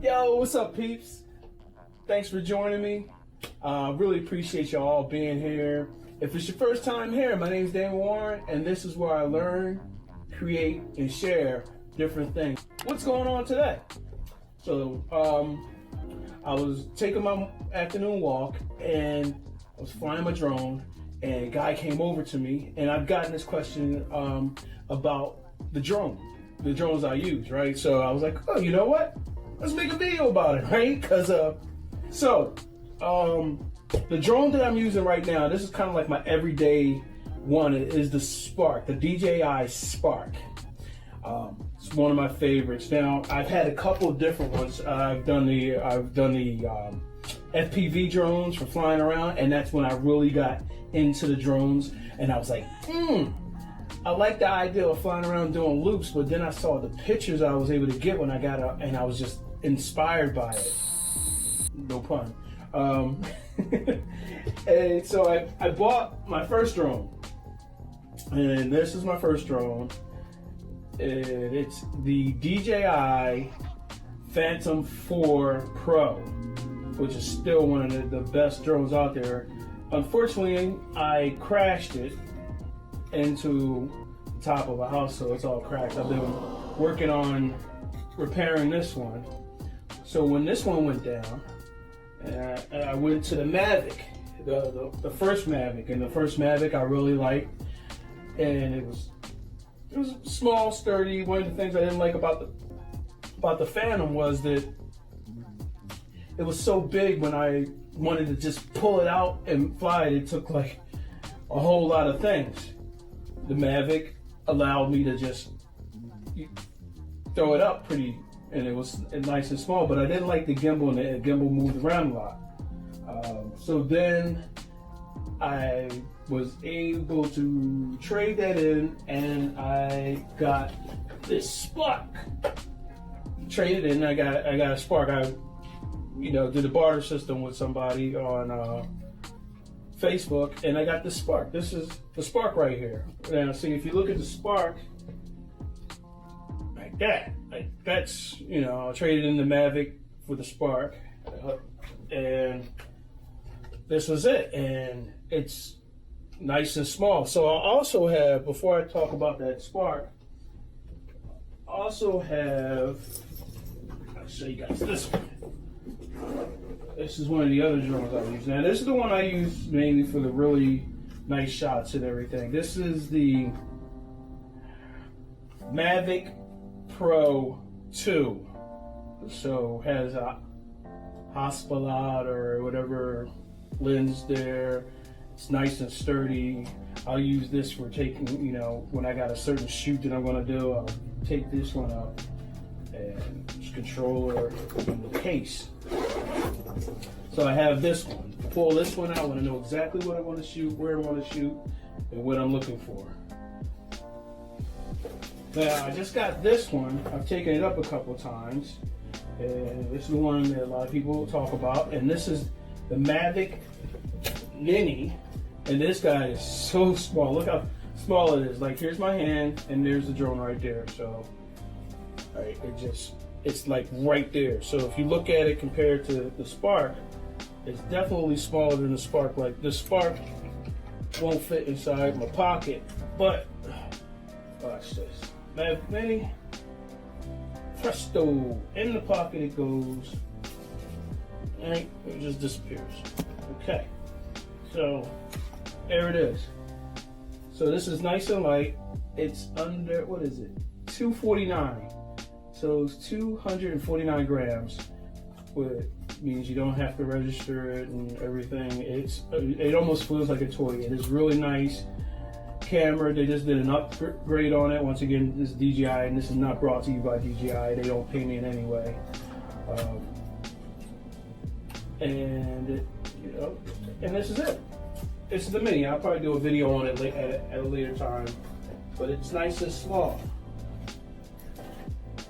Yo, what's up, peeps? Thanks for joining me. Really appreciate y'all all being here. If it's your first time here, my name is Dan Warren, and this is where I learn, create, and share different things. What's going on today? So, I was taking my afternoon walk, and I was flying my drone, and a guy came over to me, and I've gotten this question about the drones I use, right? So I was like, oh, you know what? Let's make a video about it, right? Because, the drone that I'm using right now, this is kind of like my everyday one, is the Spark, the DJI Spark. It's one of my favorites. Now, I've had a couple of different ones. I've done the FPV drones for flying around, and that's when I really got into the drones, and I was like, I like the idea of flying around doing loops, but then I saw the pictures I was able to get when I got out, and I was just inspired by it. No pun. And so I bought my first drone, and this is my first drone, and it's the DJI Phantom 4 Pro, which is still one of the best drones out there. Unfortunately, I crashed it into the top of a house, so it's all cracked. I've been working on repairing this one. So when this one went down, I went to the Mavic, the first Mavic, and the first Mavic I really liked, and it was small, sturdy. One of the things I didn't like about the Phantom was that it was so big. When I wanted to just pull it out and fly it, it took like a whole lot of things. The Mavic allowed me to just throw it up pretty, and it was nice and small, but I didn't like the gimbal, and the gimbal moved around a lot. So then I was able to trade that in, and I got this Spark. Traded in, I got a Spark. I did a barter system with somebody on Facebook, and I got the Spark. This is the Spark right here. Now, see, if you look at the Spark, like that's, I traded in the Mavic for the Spark, and this was it, and it's nice and small. So I also have, before I talk about that Spark, I'll show you guys this one. This is one of the other drones I use. Now, this is the one I use mainly for the really nice shots and everything. This is the Mavic Pro 2. So has a Hasselblad or whatever lens there. It's nice and sturdy. I'll use this for taking, when I got a certain shoot that I'm going to do, I'll take this one up and just controller in the case. So I have this one. Pull this one out. I want to know exactly what I want to shoot, where I want to shoot, and what I'm looking for. Now, I just got this one. I've taken it up a couple times, and this is the one that a lot of people talk about, and this is the Mavic Mini, and this guy is so small. Look how small it is. Like, here's my hand, and there's the drone right there. So, all right, it's like right there. So if you look at it compared to the Spark, it's definitely smaller than the Spark. Like, the Spark won't fit inside my pocket, but watch this. Mavic Mini, presto, in the pocket it goes, and it just disappears. Okay, so there it is. So this is nice and light. It's under, what is it, 249. So it's 249 grams, which means you don't have to register it and everything. It almost feels like a toy. It is really nice camera. They just did an upgrade on it. Once again, this is DJI, and this is not brought to you by DJI. They don't pay me in any way. And this is it. This is the Mini. I'll probably do a video on it at a later time, but it's nice and small.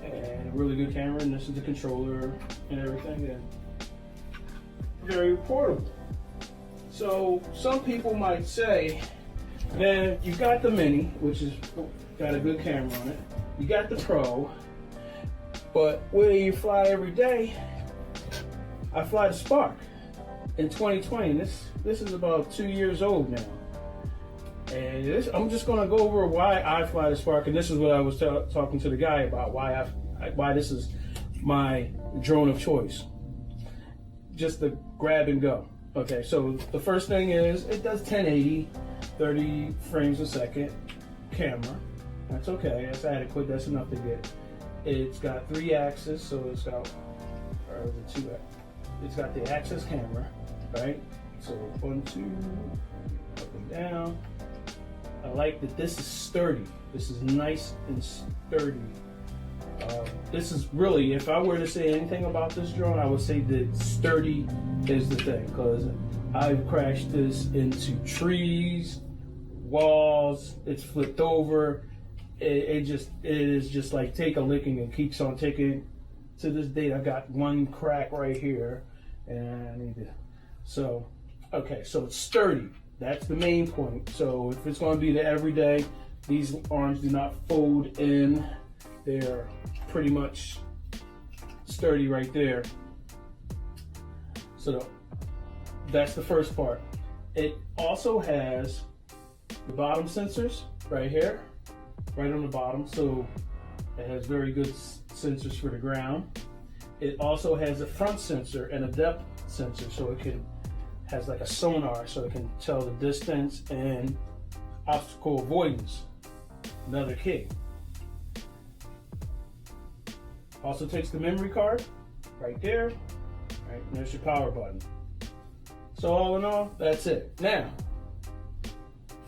And a really good camera, and this is the controller and everything, and very portable. So some people might say, man, you got the Mini, which is got a good camera on it. You got the Pro. But where you fly every day, I fly the Spark in 2020. This is about 2 years old now. And I'm just going to go over why I fly the Spark. And this is what I was talking to the guy about, why this is my drone of choice. Just the grab and go. Okay, so the first thing is it does 1080, 30 frames a second camera. That's okay, that's adequate, that's enough to get. It's got 3 axes, so it's got it's got the axis camera, right? So 1, 2, up and down. I like that this is sturdy. This is nice and sturdy. This is really, if I were to say anything about this drone, I would say that sturdy is the thing, because I've crashed this into trees, walls, it's flipped over. It is just like take a licking and keeps on taking. To this date, I've got one crack right here, and I need to. So, okay, so it's sturdy. That's the main point. So if it's going to be the everyday, these arms do not fold in. They're pretty much sturdy right there. So that's the first part. It also has the bottom sensors right here, right on the bottom. So it has very good sensors for the ground. It also has a front sensor and a depth sensor, so it has like a sonar, so it can tell the distance and obstacle avoidance. Another key. Also takes the memory card right there. Right, and there's your power button. So all in all, that's it. Now,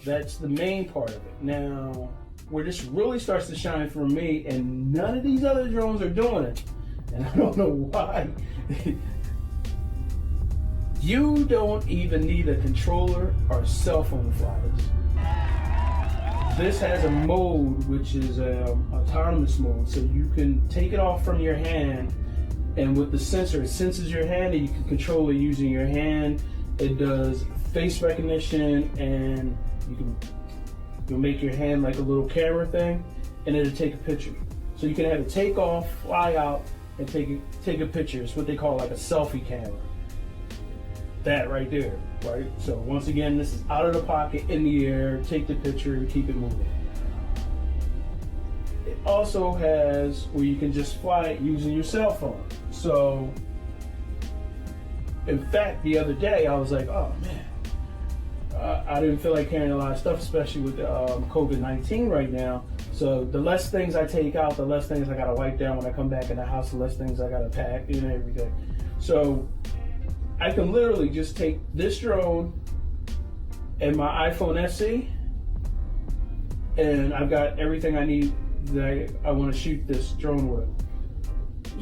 that's the main part of it. Now, where this really starts to shine for me, and none of these other drones are doing it, and I don't know why. You don't even need a controller or a cell phone to fly this. This has a mode which is autonomous mode, so you can take it off from your hand, and with the sensor, it senses your hand, and you can control it using your hand. It does face recognition, and you'll make your hand like a little camera thing, and it'll take a picture. So you can have it take off, fly out, and take a picture. It's what they call like a selfie camera. That right there, right? So once again, this is out of the pocket, in the air, take the picture, keep it moving. It also has where you can just fly it using your cell phone. So, in fact, the other day I was like, oh man, I didn't feel like carrying a lot of stuff, especially with COVID-19 right now. So the less things I take out, the less things I gotta wipe down when I come back in the house, the less things I gotta pack and everything. So I can literally just take this drone and my iPhone SE, and I've got everything I need that I want to shoot this drone with.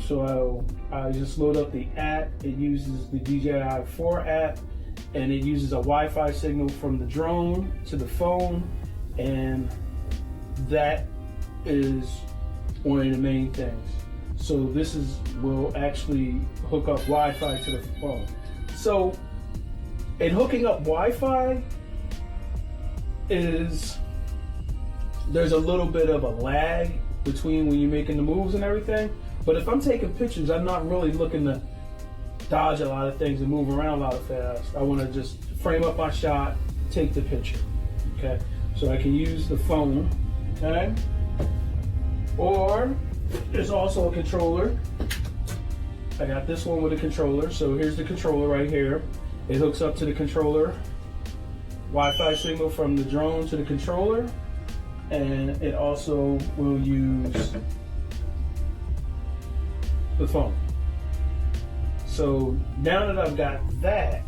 So I just load up the app. It uses the DJI 4 app, and it uses a Wi-Fi signal from the drone to the phone, and that is one of the main things. So this will actually hook up Wi-Fi to the phone. So, in hooking up Wi-Fi there's a little bit of a lag between when you're making the moves and everything. But if I'm taking pictures, I'm not really looking to dodge a lot of things and move around a lot of fast. I want to just frame up my shot, take the picture. Okay, so I can use the phone. Okay, or there's also a controller. I got this one with a controller, so here's the controller right here. It hooks up to the controller, Wi-Fi signal from the drone to the controller, and it also will use the phone. So now that I've got that,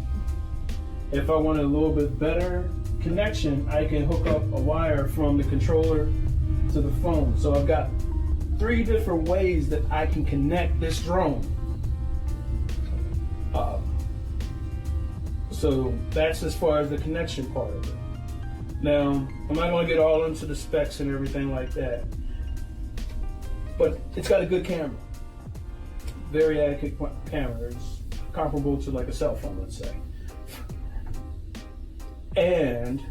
if I want a little bit better connection, I can hook up a wire from the controller to the phone. So I've got 3 different ways that I can connect this drone. So that's as far as the connection part of it. Now, I'm not going to get all into the specs and everything like that, but it's got a good camera. Very adequate camera. It's comparable to like a cell phone, let's say. And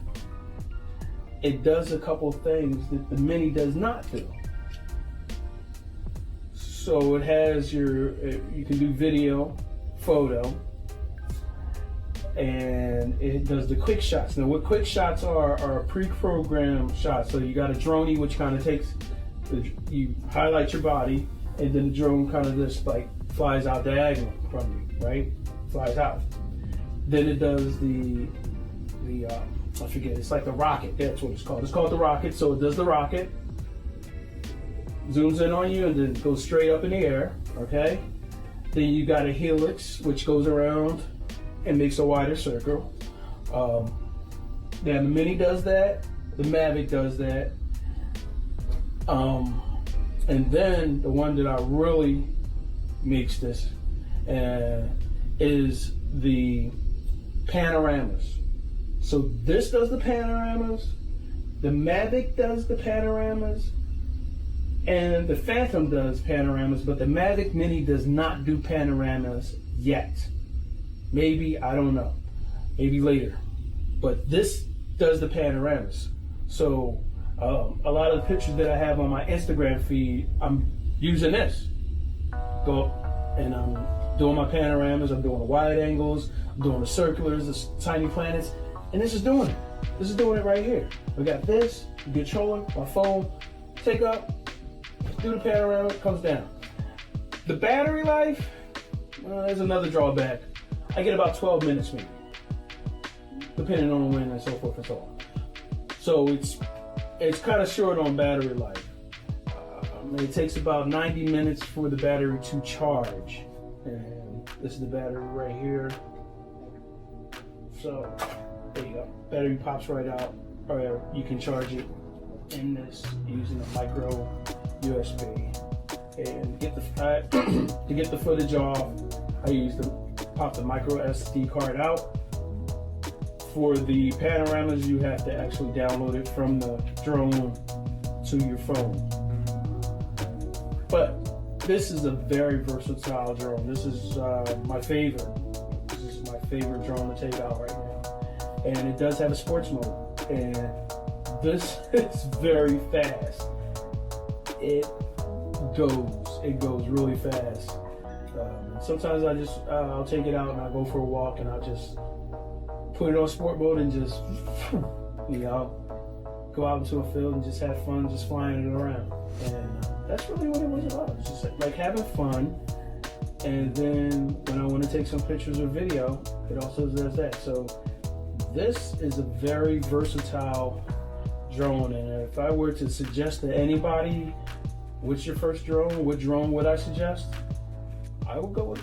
it does a couple things that the Mini does not do. So it has you can do video, photo, and it does the quick shots. Now, what quick shots are pre-programmed shots. So you got a droney, which kind of takes, you highlight your body, and then the drone kind of just like flies out diagonal from you, right? Flies out. Then it does the I forget, it's like the rocket. That's what it's called. It's called the rocket. So it does the rocket, zooms in on you, and then goes straight up in the air, okay? Then you got a helix, which goes around and makes a wider circle. Then the Mini does that, the Mavic does that. And then the one that I really makes this is the panoramas. So this does the panoramas, the Mavic does the panoramas, and the Phantom does panoramas, but the Mavic Mini does not do panoramas yet. Maybe, I don't know, maybe later. But this does the panoramas. So a lot of the pictures that I have on my Instagram feed, I'm using this. Go and I'm doing my panoramas, I'm doing the wide angles, I'm doing the circulars, the tiny planets, and this is doing it. This is doing it right here. I got this, the controller, my phone, take up, do the panorama, it comes down. The battery life, there's another drawback. I get about 12 minutes maybe, depending on the wind and so forth and so on. So it's kind of short on battery life. It takes about 90 minutes for the battery to charge. And this is the battery right here. So there you go. Battery pops right out, or you can charge it in this using a micro USB. And to get the footage off, I use pop the micro SD card out. For the panoramas, you have to actually download it from the drone to your phone. But this is a very versatile drone. This is my favorite. This is my favorite drone to take out right now. And it does have a sports mode. And this is very fast. It goes really fast. Sometimes I'll take it out and I'll go for a walk and I'll just put it on sport mode and just, go out into a field and just have fun just flying it around. And that's really what it was about. It's just like having fun. And then when I want to take some pictures or video, it also does that. So this is a very versatile drone. And if I were to suggest to anybody, what's your first drone? What drone would I suggest? I would go with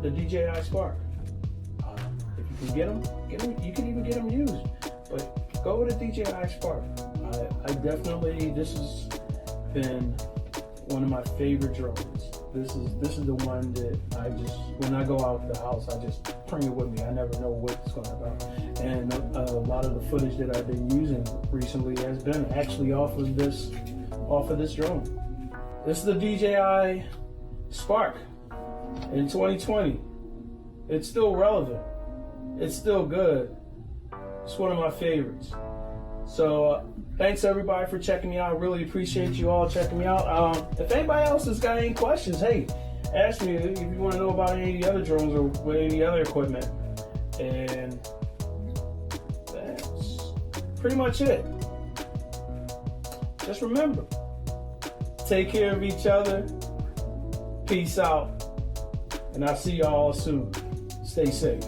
the DJI Spark. If you can get them, you can even get them used. But go with the DJI Spark. I definitely, this has been one of my favorite drones. This is the one that when I go out the house, I just bring it with me. I never know what it's going to be. And a lot of the footage that I've been using recently has been actually off of this drone. This is the DJI Spark in 2020. It's still relevant. It's still good. It's one of my favorites. So thanks everybody for checking me out. I really appreciate you all checking me out. If anybody else has got any questions, hey, ask me if you want to know about any of the other drones or with any other equipment. And that's pretty much it. Just remember, take care of each other. Peace out. And I'll see y'all soon. Stay safe.